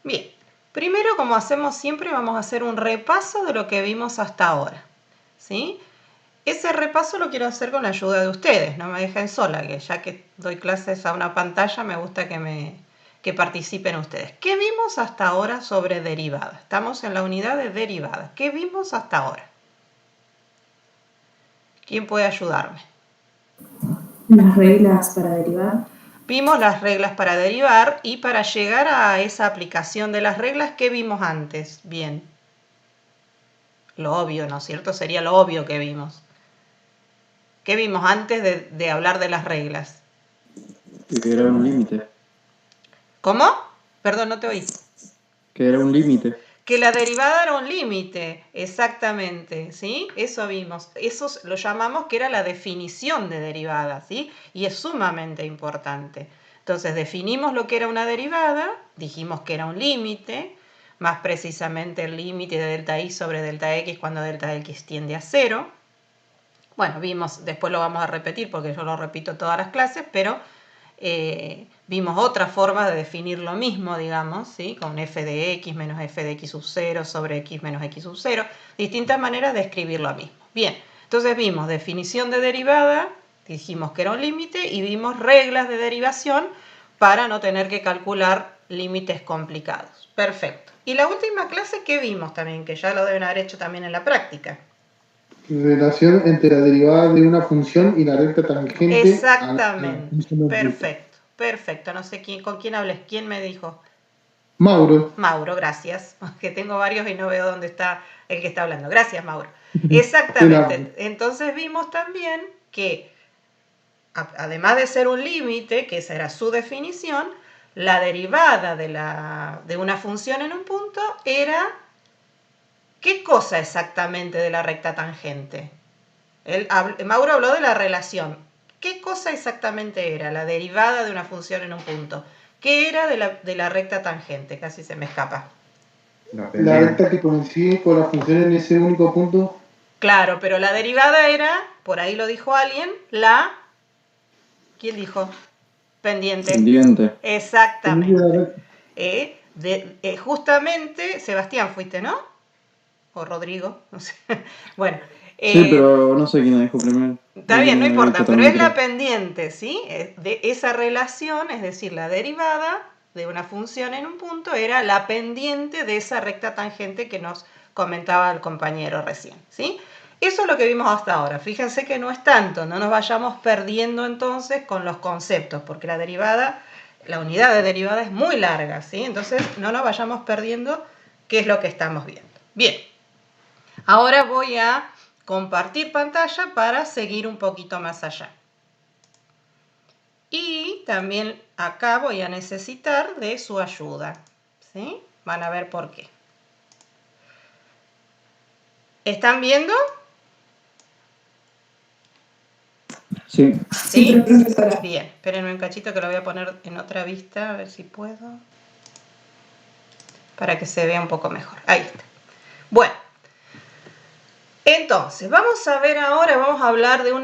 Bien, primero, como hacemos siempre, vamos a hacer un repaso de lo que vimos hasta ahora, ¿sí? Ese repaso lo quiero hacer con la ayuda de ustedes, no me dejen sola, que ya que doy clases a una pantalla me gusta que participen ustedes. ¿Qué vimos hasta ahora sobre derivadas? Estamos en la unidad de derivadas. ¿Qué vimos hasta ahora? ¿Quién puede ayudarme? Las reglas para derivar. Vimos las reglas para derivar y para llegar a esa aplicación de las reglas, ¿qué vimos antes? Bien. Lo obvio, ¿no es cierto? Sería lo obvio que vimos. ¿Qué vimos antes de hablar de las reglas? Que era un límite. ¿Cómo? Perdón, no te oí. Que era un límite. Que la derivada era un límite, exactamente, ¿sí? Eso vimos. Eso lo llamamos que era la definición de derivada, ¿sí? Y es sumamente importante. Entonces definimos lo que era una derivada, dijimos que era un límite, más precisamente el límite de delta i sobre delta x cuando delta x tiende a 0. Bueno, vimos, después lo vamos a repetir porque yo lo repito todas las clases, pero vimos otra forma de definir lo mismo, digamos, ¿sí? Con f de x menos f de x sub 0 sobre x menos x sub 0, distintas maneras de escribir lo mismo. Bien, entonces vimos definición de derivada, dijimos que era un límite, y vimos reglas de derivación para no tener que calcular límites complicados. Perfecto. Y la última clase, ¿qué vimos también? Que ya lo deben haber hecho también en la práctica. Relación entre la derivada de una función y la recta tangente. Exactamente. Perfecto, perfecto. No sé con quién hablé. ¿Quién me dijo? Mauro. Mauro, gracias. Que tengo varios y no veo dónde está el que está hablando. Gracias, Mauro. Exactamente. Entonces vimos también que, además de ser un límite, que esa era su definición, la derivada de una función en un punto era... ¿Qué cosa exactamente de la recta tangente? Mauro habló de la relación. ¿Qué cosa exactamente era la derivada de una función en un punto? ¿Qué era de la recta tangente? Casi se me escapa. La recta que coincide con la función en ese único punto. Claro, pero la derivada era, por ahí lo dijo alguien, la... ¿Quién dijo? Pendiente. Pendiente. Exactamente. Justamente, Sebastián fuiste, ¿no? O Rodrigo, no sé. Bueno. Sí, pero no sé quién dijo primero. Está bien, no importa, pero es la pendiente, ¿sí? De esa relación, es decir, la derivada de una función en un punto era la pendiente de esa recta tangente que nos comentaba el compañero recién, ¿sí? Eso es lo que vimos hasta ahora. Fíjense que no es tanto, no nos vayamos perdiendo entonces con los conceptos, porque la derivada, la unidad de derivada es muy larga, ¿sí? Entonces no nos vayamos perdiendo qué es lo que estamos viendo. Bien, ahora voy a compartir pantalla para seguir un poquito más allá. Y también acá voy a necesitar de su ayuda, ¿sí? Van a ver por qué. ¿Están viendo? Sí. ¿Sí? Bien, espérenme un cachito que lo voy a poner en otra vista, a ver si puedo. Para que se vea un poco mejor. Ahí está. Bueno. Entonces, vamos a ver ahora, vamos a hablar de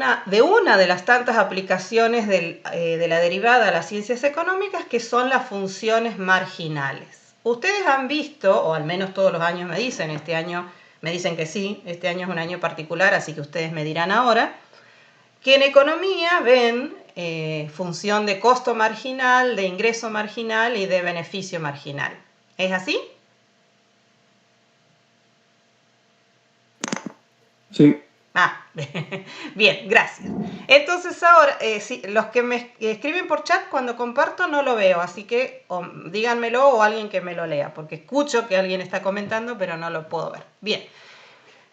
una de las tantas aplicaciones de la derivada a las ciencias económicas, que son las funciones marginales. Ustedes han visto, o al menos todos los años me dicen, este año me dicen que sí, este año es un año particular, así que ustedes me dirán ahora, que en economía ven función de costo marginal, de ingreso marginal y de beneficio marginal. ¿Es así? Sí. Ah, bien, gracias. Entonces ahora, los que me escriben por chat cuando comparto no lo veo, así que díganmelo o alguien que me lo lea, porque escucho que alguien está comentando, pero no lo puedo ver. Bien,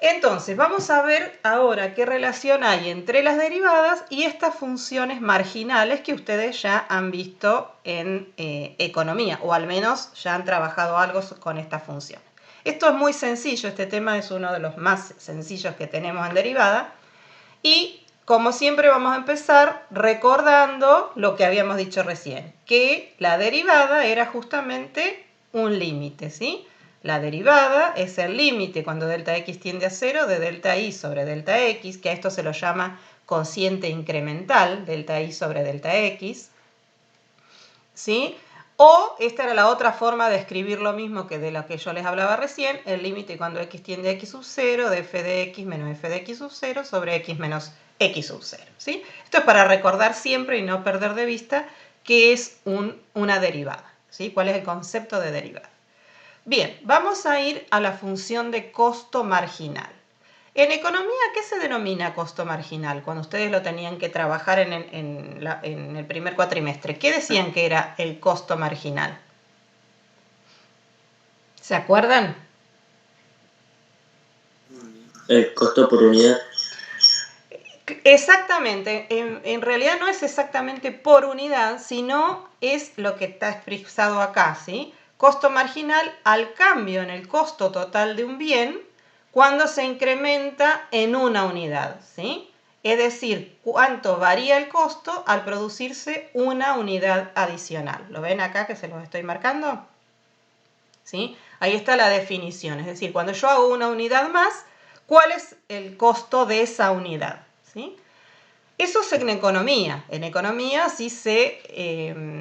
entonces vamos a ver ahora qué relación hay entre las derivadas y estas funciones marginales que ustedes ya han visto en economía, o al menos ya han trabajado algo con estas funciones. Esto es muy sencillo, este tema es uno de los más sencillos que tenemos en derivada. Y como siempre vamos a empezar recordando lo que habíamos dicho recién, que la derivada era justamente un límite, ¿sí? La derivada es el límite cuando delta x tiende a 0 de delta i sobre delta x, que a esto se lo llama cociente incremental, delta i sobre delta x, ¿sí? O esta era la otra forma de escribir lo mismo que de la que yo les hablaba recién, el límite cuando x tiende a x sub 0 de f de x menos f de x sub 0 sobre x menos x sub 0. ¿Sí? Esto es para recordar siempre y no perder de vista qué es una derivada. ¿Sí? ¿Cuál es el concepto de derivada? Bien, vamos a ir a la función de costo marginal. En economía, ¿qué se denomina costo marginal? Cuando ustedes lo tenían que trabajar en el primer cuatrimestre, ¿qué decían que era el costo marginal? ¿Se acuerdan? El costo por unidad. Exactamente, en realidad no es exactamente por unidad, sino es lo que está expresado acá, ¿sí? Costo marginal al cambio en el costo total de un bien cuando se incrementa en una unidad, ¿sí? Es decir, cuánto varía el costo al producirse una unidad adicional. ¿Lo ven acá que se los estoy marcando? ¿Sí? Ahí está la definición, es decir, cuando yo hago una unidad más, ¿cuál es el costo de esa unidad? ¿Sí? Eso es en economía. En economía sí se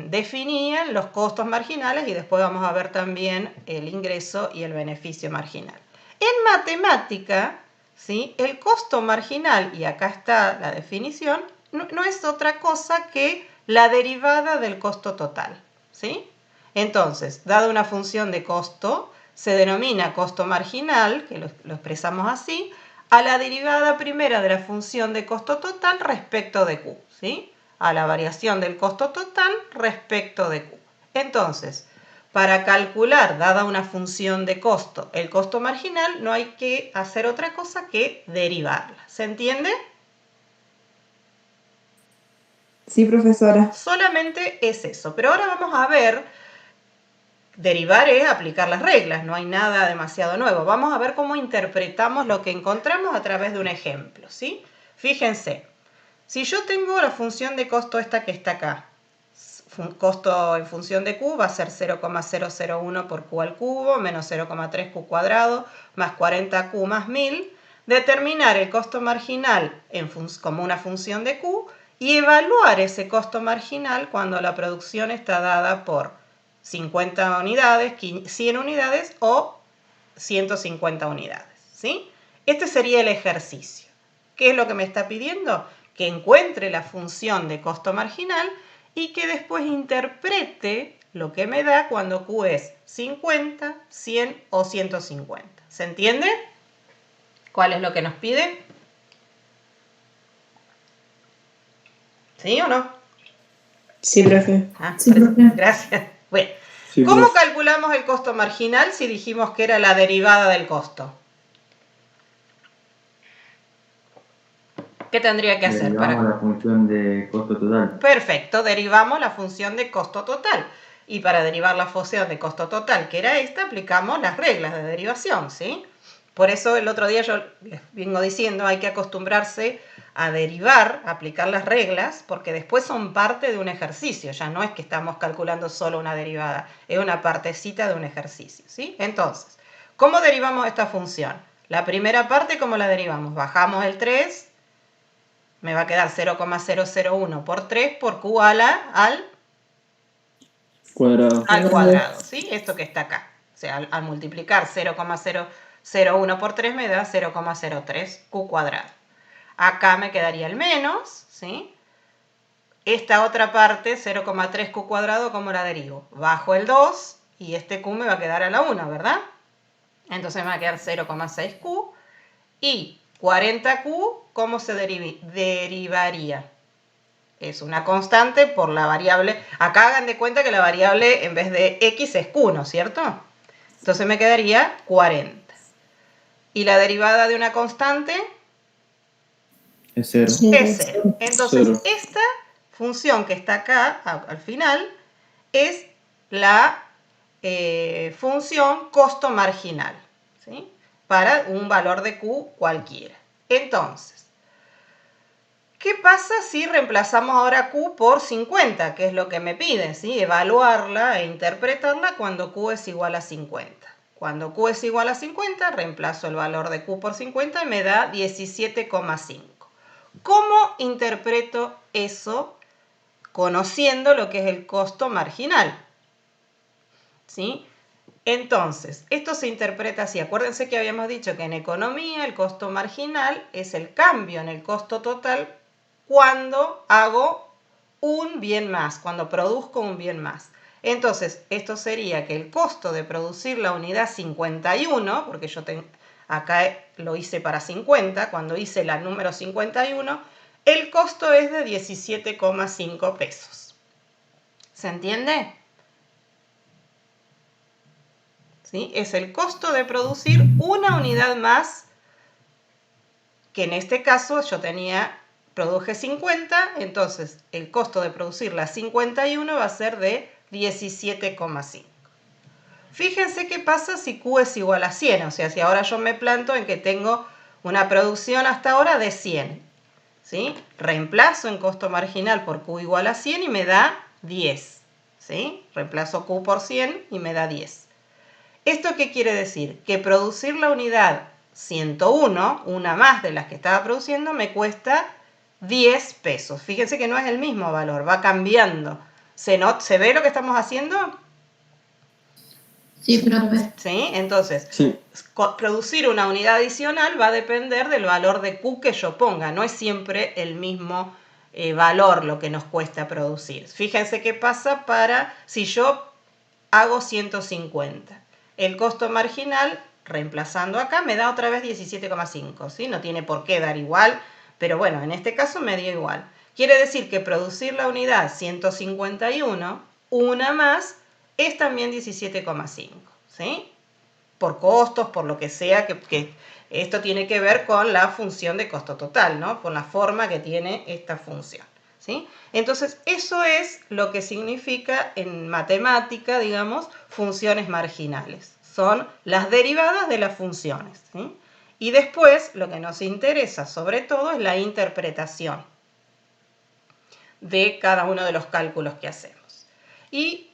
definían los costos marginales y después vamos a ver también el ingreso y el beneficio marginal. En matemática, ¿sí? El costo marginal, y acá está la definición, no es otra cosa que la derivada del costo total. ¿Sí? Entonces, dada una función de costo, se denomina costo marginal, que lo expresamos así, a la derivada primera de la función de costo total respecto de Q, ¿sí? A la variación del costo total respecto de Q. Entonces, para calcular, dada una función de costo, el costo marginal, no hay que hacer otra cosa que derivarla. ¿Se entiende? Sí, profesora. Solamente es eso. Pero ahora vamos a ver, derivar es aplicar las reglas, no hay nada demasiado nuevo. Vamos a ver cómo interpretamos lo que encontramos a través de un ejemplo, ¿sí? Fíjense, si yo tengo la función de costo esta que está acá, costo en función de Q va a ser 0,001 por Q al cubo menos 0,3 Q cuadrado más 40Q más 1000, determinar el costo marginal como una función de Q y evaluar ese costo marginal cuando la producción está dada por 50 unidades, 100 unidades o 150 unidades, ¿sí? Este sería el ejercicio. ¿Qué es lo que me está pidiendo? Que encuentre la función de costo marginal y que después interprete lo que me da cuando Q es 50, 100 o 150. ¿Se entiende? ¿Cuál es lo que nos pide? ¿Sí o no? Sí, profe. Sí, profe. Gracias. Bueno, Sí, ¿cómo profe. calculamos el costo marginal si dijimos que era la derivada del costo? ¿Qué tendría que hacer? Derivamos la función de costo total. Perfecto, derivamos la función de costo total. Y para derivar la función de costo total, que era esta, aplicamos las reglas de derivación, ¿sí? Por eso el otro día yo les vengo diciendo, hay que acostumbrarse a derivar, a aplicar las reglas, porque después son parte de un ejercicio. Ya no es que estamos calculando solo una derivada, es una partecita de un ejercicio, ¿sí? Entonces, ¿cómo derivamos esta función? La primera parte, ¿cómo la derivamos? Bajamos el 3, me va a quedar 0,001 por 3 por Q al Cuadrado. cuadrado, ¿sí? Esto que está acá. O sea, al multiplicar 0,001 por 3 me da 0,03 Q cuadrado. Acá me quedaría el menos, ¿sí? Esta otra parte, 0,3 Q cuadrado, ¿cómo la derivo? Bajo el 2 y este Q me va a quedar a la 1, ¿verdad? Entonces me va a quedar 0,6 Q y 40Q, ¿cómo se derivaría? Es una constante por la variable. Acá hagan de cuenta que la variable en vez de x es q, ¿no es cierto? Entonces me quedaría 40. ¿Y la derivada de una constante? Es 0. Es 0. Entonces, Cero. esta función que está acá, al final, es la función costo marginal, ¿sí? Para un valor de q cualquiera. Entonces, ¿qué pasa si reemplazamos ahora Q por 50? Que es lo que me piden, ¿sí? Evaluarla e interpretarla cuando Q es igual a 50. Cuando Q es igual a 50, reemplazo el valor de Q por 50 y me da 17,5. ¿Cómo interpreto eso conociendo lo que es el costo marginal? ¿sí? Entonces, esto se interpreta así. Acuérdense que habíamos dicho que en economía el costo marginal es el cambio en el costo total cuando hago un bien más, cuando produzco un bien más. Entonces, esto sería que el costo de producir la unidad 51, porque yo acá lo hice para 50, cuando hice la número 51, el costo es de 17,5 pesos. ¿Se entiende? ¿Sí? Es el costo de producir una unidad más, que en este caso yo produje 50, entonces el costo de producir la 51 va a ser de 17,5. Fíjense qué pasa si Q es igual a 100, o sea, si ahora yo me planto en que tengo una producción hasta ahora de 100, ¿sí? Reemplazo en costo marginal por Q igual a 100 y me da 10, ¿sí? Reemplazo Q por 100 y me da 10. ¿Esto qué quiere decir? Que producir la unidad 101, una más de las que estaba produciendo, me cuesta 10 pesos. Fíjense que no es el mismo valor, va cambiando. ¿Se ve lo que estamos haciendo? Sí, profe. ¿Sí? Entonces, Sí. producir una unidad adicional va a depender del valor de Q que yo ponga. No es siempre el mismo valor lo que nos cuesta producir. Fíjense qué pasa si yo hago 150. El costo marginal, reemplazando acá, me da otra vez 17,5, ¿sí? No tiene por qué dar igual, pero bueno, en este caso me dio igual. Quiere decir que producir la unidad 151, una más, es también 17,5, ¿sí? Por costos, por lo que sea, que esto tiene que ver con la función de costo total, ¿no? Con la forma que tiene esta función, ¿sí? Entonces, eso es lo que significa en matemática, digamos, funciones marginales. Son las derivadas de las funciones, ¿sí? Y después, lo que nos interesa sobre todo es la interpretación de cada uno de los cálculos que hacemos. Y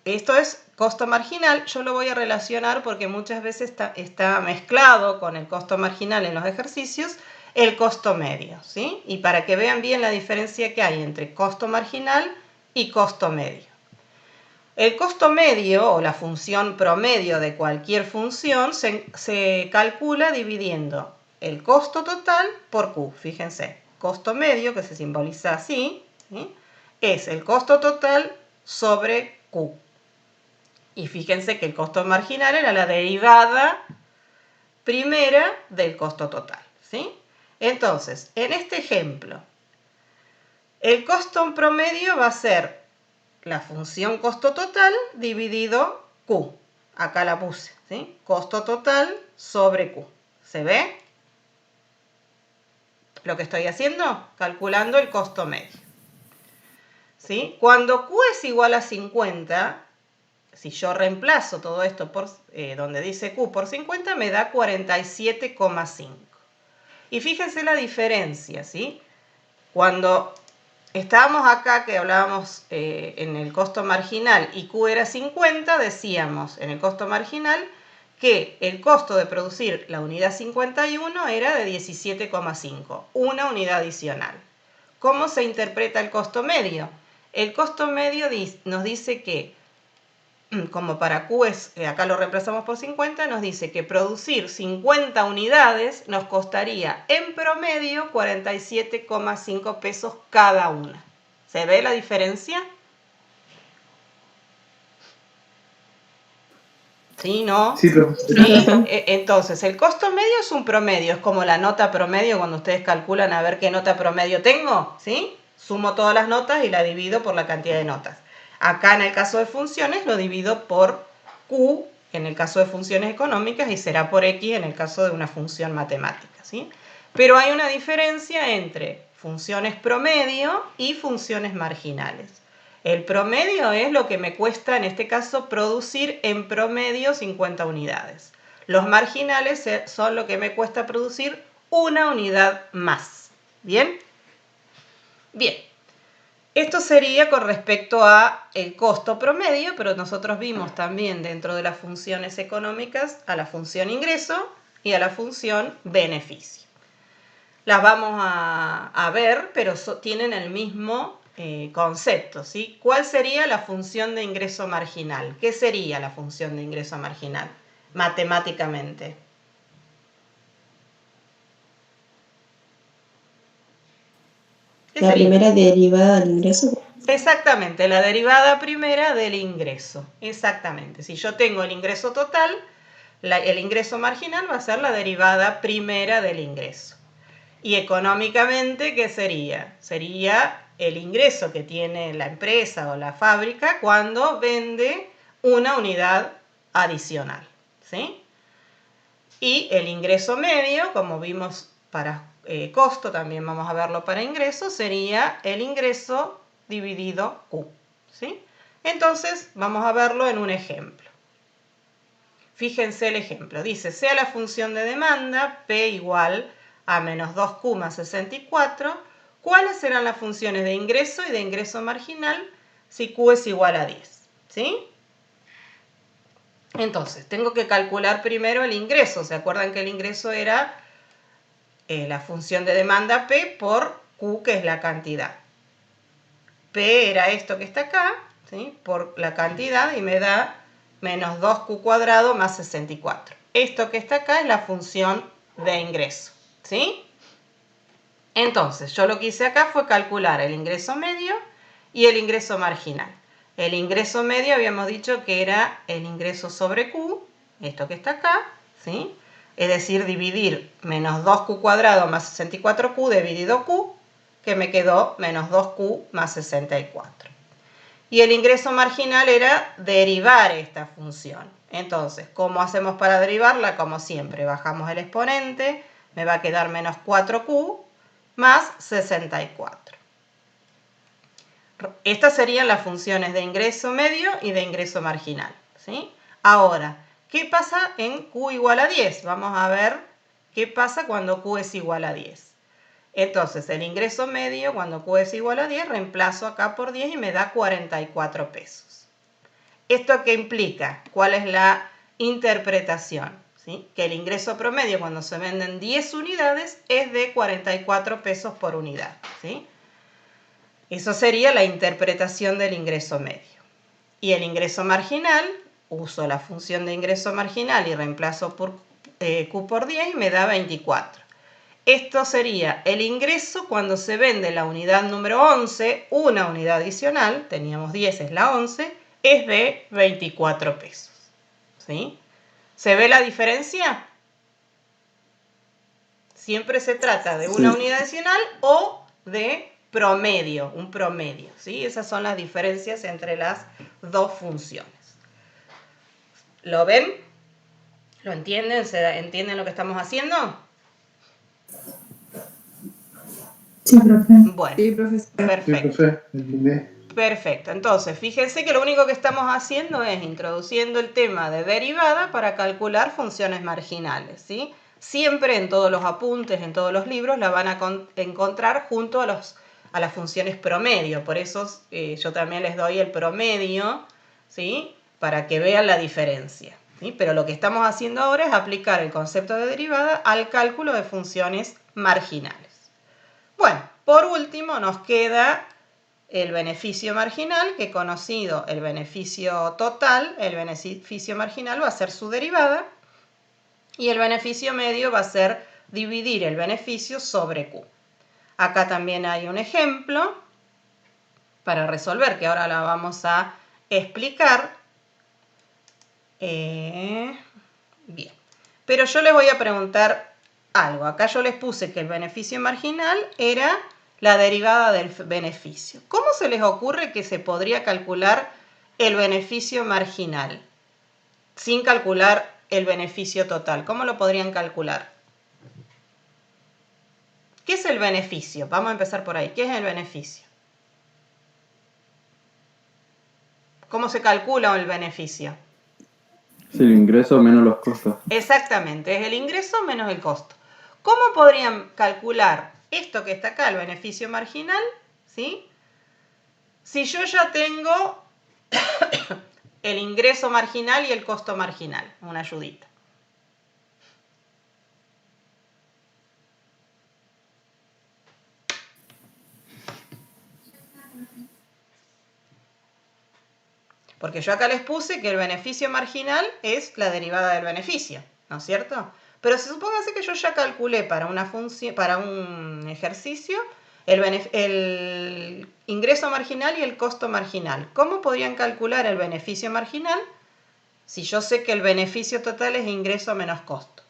esto es costo marginal, yo lo voy a relacionar porque muchas veces está mezclado con el costo marginal en los ejercicios, el costo medio, ¿sí? Y para que vean bien la diferencia que hay entre costo marginal y costo medio. El costo medio, o la función promedio de cualquier función, se calcula dividiendo el costo total por Q. Fíjense, costo medio, que se simboliza así, ¿sí? Es el costo total sobre Q. Y fíjense que el costo marginal era la derivada primera del costo total, ¿sí? Entonces, en este ejemplo, el costo promedio va a ser la función costo total dividido Q. Acá la puse, ¿sí? Costo total sobre Q. ¿Se ve lo que estoy haciendo? Calculando el costo medio, ¿sí? Cuando Q es igual a 50, si yo reemplazo todo esto por donde dice Q por 50, me da 47,5. Y fíjense la diferencia, ¿sí? Cuando estábamos acá, que hablábamos en el costo marginal y Q era 50, decíamos en el costo marginal que el costo de producir la unidad 51 era de 17,5, una unidad adicional. ¿Cómo se interpreta el costo medio? El costo medio nos dice que, como para Q acá lo reemplazamos por 50, nos dice que producir 50 unidades nos costaría en promedio 47,5 pesos cada una. ¿Se ve la diferencia? ¿Sí, no? Sí, profesor. Entonces, el costo medio es un promedio, es como la nota promedio cuando ustedes calculan a ver qué nota promedio tengo, ¿sí? Sumo todas las notas y la divido por la cantidad de notas. Acá en el caso de funciones lo divido por Q en el caso de funciones económicas y será por X en el caso de una función matemática, ¿sí? Pero hay una diferencia entre funciones promedio y funciones marginales. El promedio es lo que me cuesta, en este caso, producir en promedio 50 unidades. Los marginales son lo que me cuesta producir una unidad más. ¿Bien? Bien. Esto sería con respecto a el costo promedio, pero nosotros vimos también dentro de las funciones económicas a la función ingreso y a la función beneficio. Las vamos a ver, pero tienen el mismo concepto, ¿sí? ¿Cuál sería la función de ingreso marginal? ¿Qué sería la función de ingreso marginal matemáticamente? ¿Qué La sería? primera derivada del ingreso. Exactamente, la derivada primera del ingreso. Exactamente. Si yo tengo el ingreso total, el ingreso marginal va a ser la derivada primera del ingreso. Y económicamente, ¿qué sería? Sería el ingreso que tiene la empresa o la fábrica cuando vende una unidad adicional, ¿sí? Y el ingreso medio, como vimos para costo, también vamos a verlo para ingreso, sería el ingreso dividido Q, ¿sí? Entonces, vamos a verlo en un ejemplo. Fíjense el ejemplo. Dice, sea la función de demanda, P igual a menos 2Q más 64, ¿cuáles serán las funciones de ingreso y de ingreso marginal si Q es igual a 10? ¿Sí? Entonces, tengo que calcular primero el ingreso. ¿Se acuerdan que el ingreso era la función de demanda P por Q, que es la cantidad? P era esto que está acá, ¿sí? Por la cantidad, y me da menos 2Q cuadrado más 64. Esto que está acá es la función de ingreso, ¿sí? Entonces, yo lo que hice acá fue calcular el ingreso medio y el ingreso marginal. El ingreso medio habíamos dicho que era el ingreso sobre Q, esto que está acá, ¿sí? Es decir, dividir menos 2Q cuadrado más 64Q dividido Q, que me quedó menos 2Q más 64. Y el ingreso marginal era derivar esta función. Entonces, ¿cómo hacemos para derivarla? Como siempre, bajamos el exponente, me va a quedar menos 4Q más 64. Estas serían las funciones de ingreso medio y de ingreso marginal, ¿sí? Ahora, ¿qué pasa en Q igual a 10? Vamos a ver qué pasa cuando Q es igual a 10. Entonces, el ingreso medio, cuando Q es igual a 10, reemplazo acá por 10 y me da 44 pesos. ¿Esto qué implica? ¿Cuál es la interpretación? ¿Sí? Que el ingreso promedio cuando se venden 10 unidades es de 44 pesos por unidad, ¿sí? Eso sería la interpretación del ingreso medio. Y el ingreso marginal, uso la función de ingreso marginal y reemplazo por Q por 10 y me da 24. Esto sería el ingreso cuando se vende la unidad número 11, una unidad adicional, teníamos 10, es la 11, es de 24 pesos. ¿Sí? ¿Se ve la diferencia? Siempre se trata de una unidad adicional o de promedio, un promedio, ¿sí? Esas son las diferencias entre las dos funciones. ¿Lo ven? ¿Lo entienden? ¿Entienden lo que estamos haciendo? Sí, profe. Bueno, Sí, profesor. Sí, perfecto. profe, entendí. Perfecto, entonces fíjense que lo único que estamos haciendo es introduciendo el tema de derivada para calcular funciones marginales, ¿sí? Siempre en todos los apuntes, en todos los libros, la van a encontrar junto a las funciones promedio, por eso yo también les doy el promedio, ¿sí? Para que vean la diferencia, ¿sí? Pero lo que estamos haciendo ahora es aplicar el concepto de derivada al cálculo de funciones marginales. Bueno, por último nos queda el beneficio marginal, que conocido el beneficio total, el beneficio marginal va a ser su derivada y el beneficio medio va a ser dividir el beneficio sobre Q. Acá también hay un ejemplo para resolver, que ahora la vamos a explicar. Bien, pero yo les voy a preguntar algo. Acá yo les puse que el beneficio marginal era la derivada del beneficio. ¿Cómo se les ocurre que se podría calcular el beneficio marginal sin calcular el beneficio total? ¿Cómo lo podrían calcular? ¿Qué es el beneficio? Vamos a empezar por ahí. ¿Qué es el beneficio? ¿Cómo se calcula el beneficio? Es el ingreso menos los costos. Exactamente, es el ingreso menos el costo. ¿Cómo podrían calcular esto que está acá, el beneficio marginal? ¿Sí? Si yo ya tengo el ingreso marginal y el costo marginal, una ayudita. Porque yo acá les puse que el beneficio marginal es la derivada del beneficio, ¿no es cierto? Pero supóngase que yo ya calculé para una función, para un ejercicio el ingreso marginal y el costo marginal. ¿Cómo podrían calcular el beneficio marginal si yo sé que el beneficio total es ingreso menos costo?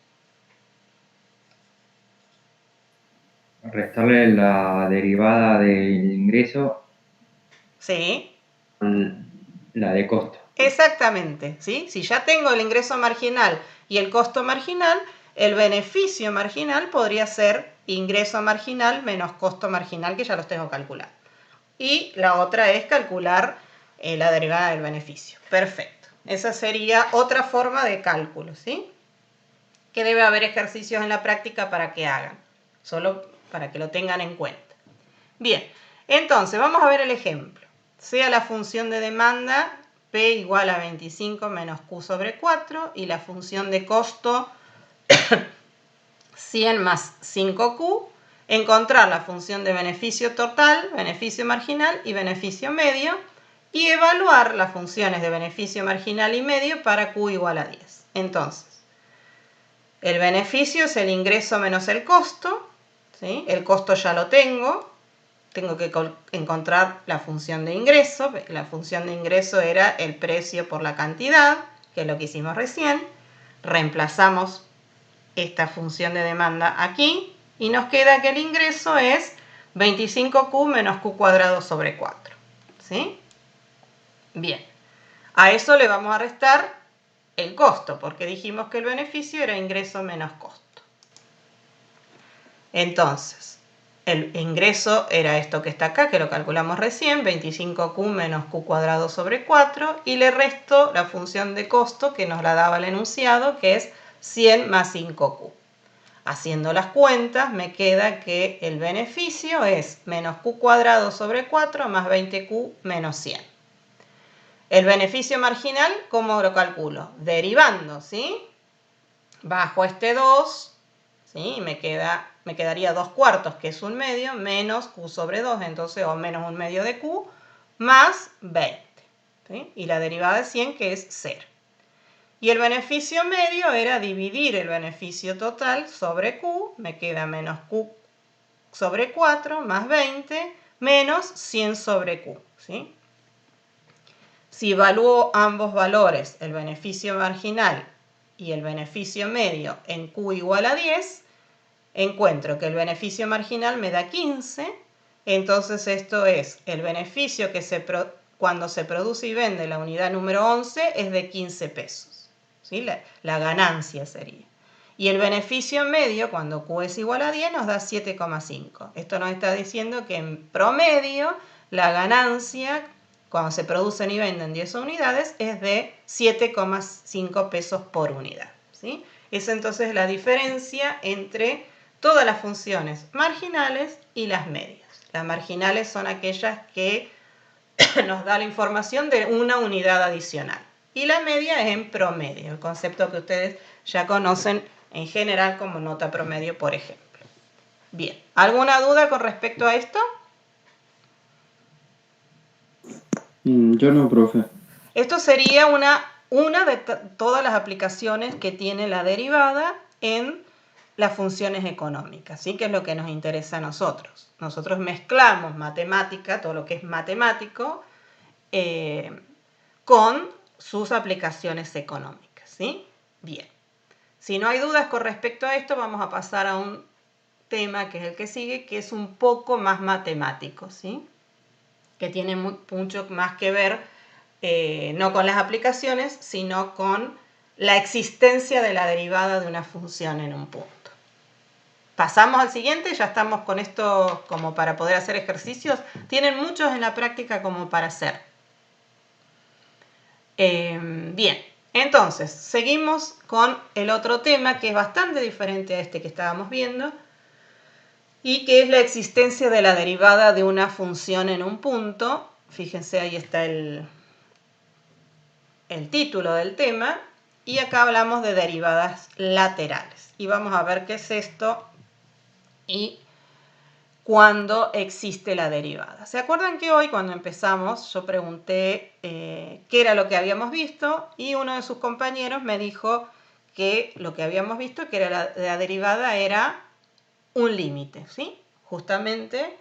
Restarle la derivada del ingreso Sí, a la de costo. exactamente, ¿sí? Si ya tengo el ingreso marginal y el costo marginal, el beneficio marginal podría ser ingreso marginal menos costo marginal, que ya los tengo calculados. Y la otra es calcular la derivada del beneficio. Perfecto. Esa sería otra forma de cálculo, ¿sí? Que debe haber ejercicios en la práctica para que hagan, solo para que lo tengan en cuenta. Bien, entonces vamos a ver el ejemplo. Sea la función de demanda P igual a 25 menos Q sobre 4 y la función de costo 100 más 5Q, encontrar la función de beneficio total, beneficio marginal y beneficio medio y evaluar las funciones de beneficio marginal y medio para Q igual a 10. Entonces, el beneficio es el ingreso menos el costo, ¿sí? El costo ya lo tengo que encontrar la función de ingreso. La función de ingreso era el precio por la cantidad, que es lo que hicimos recién. Reemplazamos esta función de demanda aquí y nos queda que el ingreso es 25Q menos Q cuadrado sobre 4. ¿Sí? Bien, a eso le vamos a restar el costo, porque dijimos que el beneficio era ingreso menos costo. Entonces, el ingreso era esto que está acá, que lo calculamos recién, 25Q menos Q cuadrado sobre 4, y le resto la función de costo que nos la daba el enunciado, que es 100 más 5Q. Haciendo las cuentas, me queda que el beneficio es menos Q cuadrado sobre 4 más 20Q menos 100. El beneficio marginal, ¿cómo lo calculo? Derivando, ¿sí? Bajo este 2, ¿sí? Me quedaría 2 cuartos, que es un medio, menos Q sobre 2, entonces, o menos un medio de Q, más 20. ¿Sí? Y la derivada de 100, que es 0. Y el beneficio medio era dividir el beneficio total sobre Q, me queda menos Q sobre 4 más 20 menos 100 sobre Q. ¿Sí? Si evalúo ambos valores, el beneficio marginal y el beneficio medio en Q igual a 10, encuentro que el beneficio marginal me da 15, entonces esto es el beneficio que cuando se produce y vende la unidad número 11 es de 15 pesos. ¿Sí? La ganancia sería. Y el beneficio medio, cuando Q es igual a 10, nos da 7,5. Esto nos está diciendo que en promedio la ganancia, cuando se producen y venden 10 unidades, es de 7,5 pesos por unidad. ¿Sí? Esa entonces es la diferencia entre todas las funciones marginales y las medias. Las marginales son aquellas que nos da la información de una unidad adicional. Y la media es en promedio, el concepto que ustedes ya conocen en general como nota promedio, por ejemplo. Bien, ¿alguna duda con respecto a esto? Yo no, profe. Esto sería una de todas las aplicaciones que tiene la derivada en las funciones económicas, ¿sí? Que es lo que nos interesa a nosotros. Nosotros mezclamos matemática, todo lo que es matemático, con sus aplicaciones económicas, ¿sí? Bien. Si no hay dudas con respecto a esto, vamos a pasar a un tema que es el que sigue, que es un poco más matemático, ¿sí? Que tiene mucho más que ver no con las aplicaciones, sino con la existencia de la derivada de una función en un punto. Pasamos al siguiente, ya estamos con esto como para poder hacer ejercicios. Tienen muchos en la práctica como para hacer. Bien, entonces seguimos con el otro tema que es bastante diferente a este que estábamos viendo y que es la existencia de la derivada de una función en un punto. Fíjense, ahí está el título del tema y acá hablamos de derivadas laterales y vamos a ver qué es esto y cuando existe la derivada. ¿Se acuerdan que hoy cuando empezamos yo pregunté qué era lo que habíamos visto y uno de sus compañeros me dijo que lo que habíamos visto, que era la derivada era un límite, ¿sí? Justamente,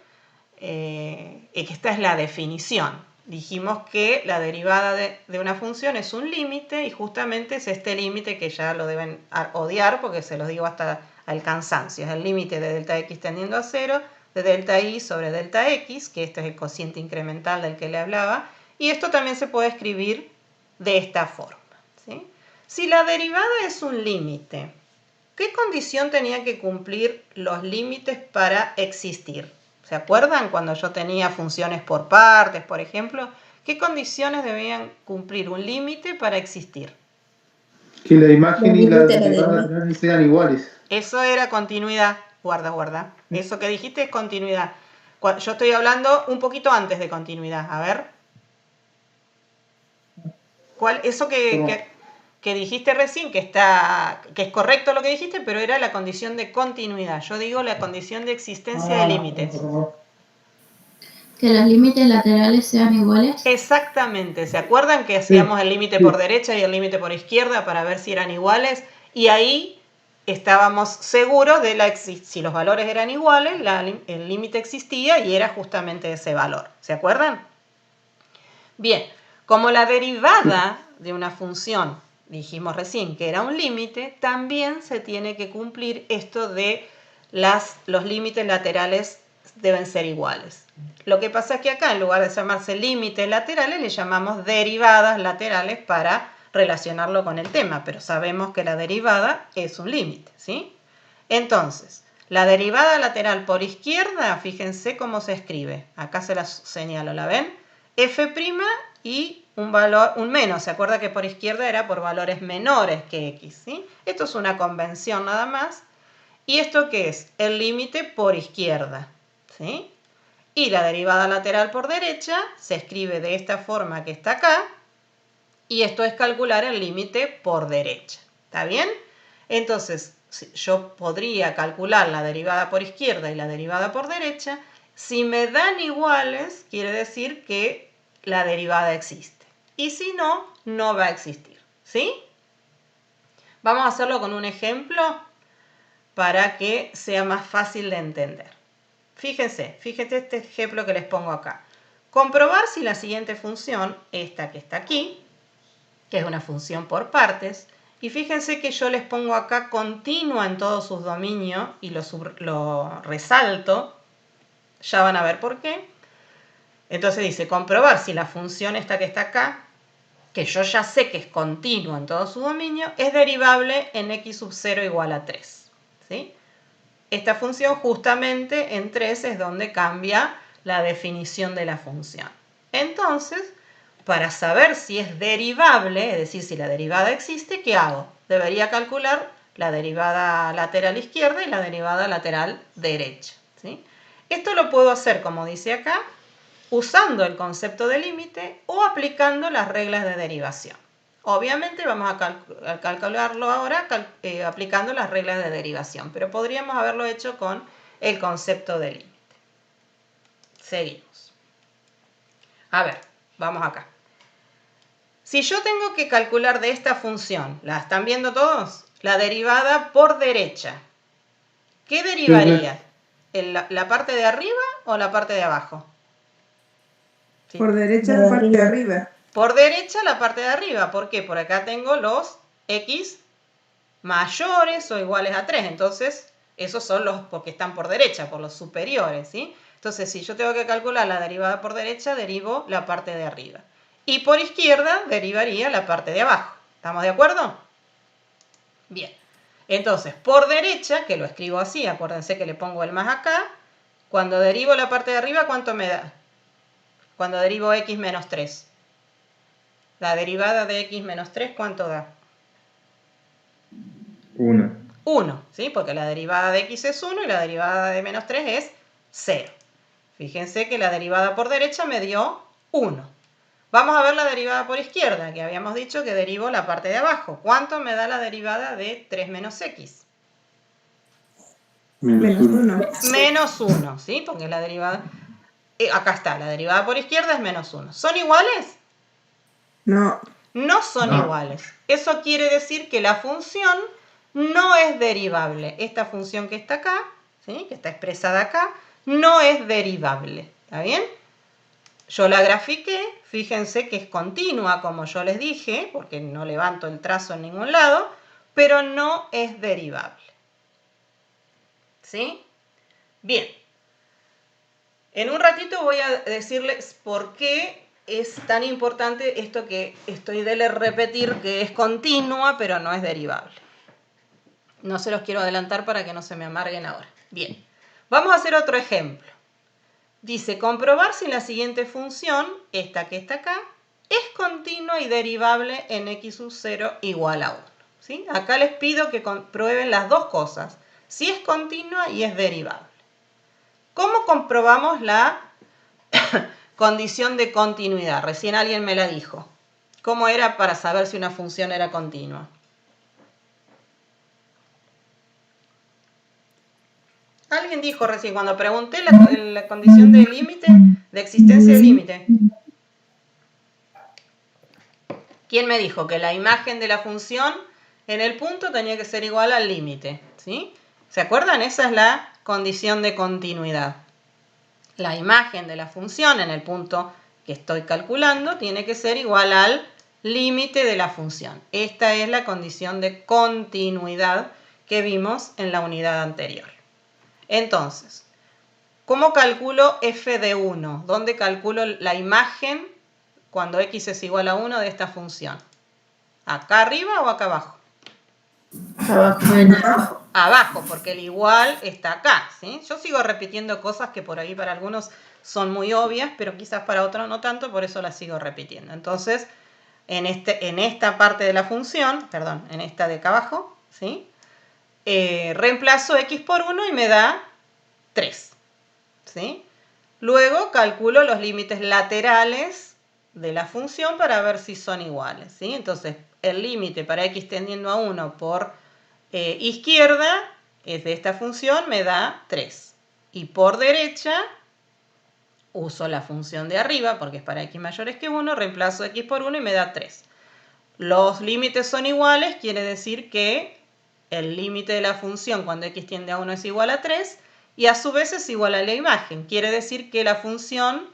que esta es la definición. Dijimos que la derivada de una función es un límite y justamente es este límite que ya lo deben odiar porque se los digo hasta al cansancio. Es el límite de delta x tendiendo a 0 de delta y sobre delta x, que este es el cociente incremental del que le hablaba, y esto también se puede escribir de esta forma, ¿sí? Si la derivada es un límite, ¿qué condición tenía que cumplir los límites para existir? ¿Se acuerdan cuando yo tenía funciones por partes, por ejemplo? ¿Qué condiciones debían cumplir un límite para existir? Que la imagen y la límite de la derivada derivada. lateral sean iguales. Eso era continuidad. Guarda, guarda. Eso que dijiste es continuidad. Yo estoy hablando un poquito antes de continuidad. A ver. Eso que dijiste recién, que es correcto lo que dijiste, pero era la condición de continuidad. Yo digo la condición de existencia de límites. Que los límites laterales sean iguales. Exactamente. ¿Se acuerdan que hacíamos el límite por derecha y el límite por izquierda para ver si eran iguales? Y ahí estábamos seguros de si los valores eran iguales, el límite existía y era justamente ese valor. ¿Se acuerdan? Bien, como la derivada de una función, dijimos recién que era un límite, también se tiene que cumplir esto de los límites laterales deben ser iguales. Lo que pasa es que acá, en lugar de llamarse límites laterales, le llamamos derivadas laterales para relacionarlo con el tema, pero sabemos que la derivada es un límite, ¿sí? Entonces, la derivada lateral por izquierda, fíjense cómo se escribe. Acá se la señalo, ¿la ven? F' y un menos. ¿Se acuerda que por izquierda era por valores menores que x? ¿Sí? Esto es una convención nada más. ¿Y esto qué es? El límite por izquierda, ¿sí? Y la derivada lateral por derecha se escribe de esta forma que está acá. Y esto es calcular el límite por derecha. ¿Está bien? Entonces, yo podría calcular la derivada por izquierda y la derivada por derecha. Si me dan iguales, quiere decir que la derivada existe. Y si no, no va a existir. ¿Sí? Vamos a hacerlo con un ejemplo para que sea más fácil de entender. Fíjense este ejemplo que les pongo acá. Comprobar si la siguiente función, esta que está aquí, que es una función por partes, y fíjense que yo les pongo acá continua en todos sus dominios y lo resalto, ya van a ver por qué. Entonces dice, comprobar si la función esta que está acá, que yo ya sé que es continua en todo su dominio, es derivable en x sub 0 igual a 3. ¿Sí? Esta función justamente en 3 es donde cambia la definición de la función. Entonces, para saber si es derivable, es decir, si la derivada existe, ¿qué hago? Debería calcular la derivada lateral izquierda y la derivada lateral derecha, ¿sí? Esto lo puedo hacer, como dice acá, usando el concepto de límite o aplicando las reglas de derivación. Obviamente vamos a calcularlo ahora aplicando las reglas de derivación, pero podríamos haberlo hecho con el concepto de límite. Seguimos. A ver, vamos acá. Si yo tengo que calcular de esta función, ¿la están viendo todos? La derivada por derecha. ¿Qué derivaría? ¿La parte de arriba o la parte de abajo? ¿Sí? Por derecha la parte de arriba. Por derecha la parte de arriba. ¿Por qué? Por acá tengo los x mayores o iguales a 3. Entonces, esos son los porque están por derecha, por los superiores, ¿sí? Entonces, si yo tengo que calcular la derivada por derecha, derivo la parte de arriba. Y por izquierda derivaría la parte de abajo. ¿Estamos de acuerdo? Bien. Entonces, por derecha, que lo escribo así, acuérdense que le pongo el más acá, cuando derivo la parte de arriba, ¿cuánto me da? Cuando derivo x menos 3. La derivada de x menos 3, ¿cuánto da? 1. 1, ¿sí? Porque la derivada de x es 1 y la derivada de menos 3 es 0. Fíjense que la derivada por derecha me dio 1. Vamos a ver la derivada por izquierda, que habíamos dicho que derivo la parte de abajo. ¿Cuánto me da la derivada de 3 menos x? Menos 1. Menos 1, ¿sí? Porque la derivada... acá está, la derivada por izquierda es menos 1. ¿Son iguales? No. No son iguales. Eso quiere decir que la función no es derivable. Esta función que está acá, ¿sí? Que está expresada acá, no es derivable. ¿Está bien? Yo la grafiqué, fíjense que es continua, como yo les dije, porque no levanto el trazo en ningún lado, pero no es derivable. ¿Sí? Bien. En un ratito voy a decirles por qué es tan importante esto que estoy de repetir, que es continua, pero no es derivable. No se los quiero adelantar para que no se me amarguen ahora. Bien. Vamos a hacer otro ejemplo. Dice, comprobar si la siguiente función, esta que está acá, es continua y derivable en x sub 0 igual a 1. ¿Sí? Acá les pido que comprueben las dos cosas, si es continua y es derivable. ¿Cómo comprobamos la condición de continuidad? Recién alguien me la dijo. ¿Cómo era para saber si una función era continua? Alguien dijo recién, cuando pregunté la condición de límite, de existencia del límite. ¿Quién me dijo? Que la imagen de la función en el punto tenía que ser igual al límite, ¿sí? ¿Se acuerdan? Esa es la condición de continuidad. La imagen de la función en el punto que estoy calculando tiene que ser igual al límite de la función. Esta es la condición de continuidad que vimos en la unidad anterior. Entonces, ¿cómo calculo f de 1? ¿Dónde calculo la imagen cuando x es igual a 1 de esta función? ¿Acá arriba o acá abajo? Abajo. Abajo, porque el igual está acá, ¿sí? Yo sigo repitiendo cosas que por ahí para algunos son muy obvias, pero quizás para otros no tanto, por eso las sigo repitiendo. Entonces, en esta parte de la función, perdón, en esta de acá abajo, ¿sí? Reemplazo x por 1 y me da 3, ¿sí? Luego calculo los límites laterales de la función para ver si son iguales, ¿sí? Entonces, el límite para x tendiendo a 1 por izquierda es de esta función, me da 3. Y por derecha uso la función de arriba, porque es para x mayores que 1, reemplazo x por 1 y me da 3. Los límites son iguales, quiere decir que el límite de la función cuando x tiende a 1 es igual a 3, y a su vez es igual a la imagen. Quiere decir que la función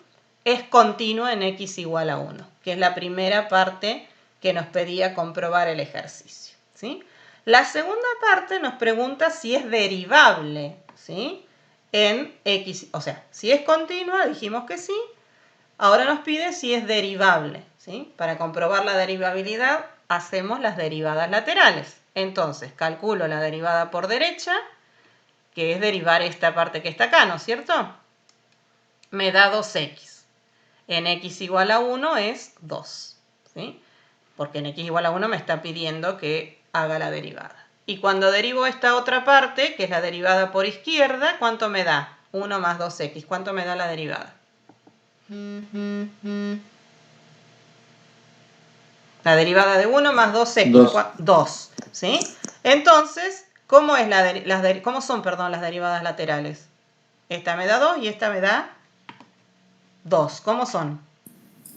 es continua en x igual a 1, que es la primera parte que nos pedía comprobar el ejercicio, ¿sí? La segunda parte nos pregunta si es derivable, ¿sí? En x, o sea, si es continua, dijimos que sí. Ahora nos pide si es derivable, ¿sí? Para comprobar la derivabilidad hacemos las derivadas laterales. Entonces, calculo la derivada por derecha, que es derivar esta parte que está acá, ¿no es cierto? Me da 2x. En x igual a 1 es 2, ¿sí? Porque en x igual a 1 me está pidiendo que haga la derivada. Y cuando derivo esta otra parte, que es la derivada por izquierda, ¿cuánto me da? 1 más 2x. ¿Cuánto me da la derivada? La derivada de 1 más 2x. 2, ¿sí? Entonces, ¿cómo son, las derivadas laterales? Esta me da 2 y esta me da 2. ¿Cómo son?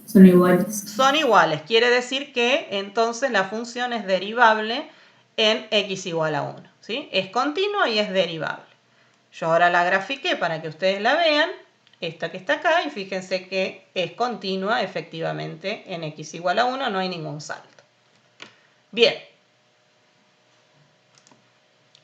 Son iguales. Son iguales. Quiere decir que entonces la función es derivable en x igual a 1, ¿sí? Es continua y es derivable. Yo ahora la grafiqué para que ustedes la vean, esta que está acá, y fíjense que es continua efectivamente en x igual a 1, no hay ningún salto. Bien,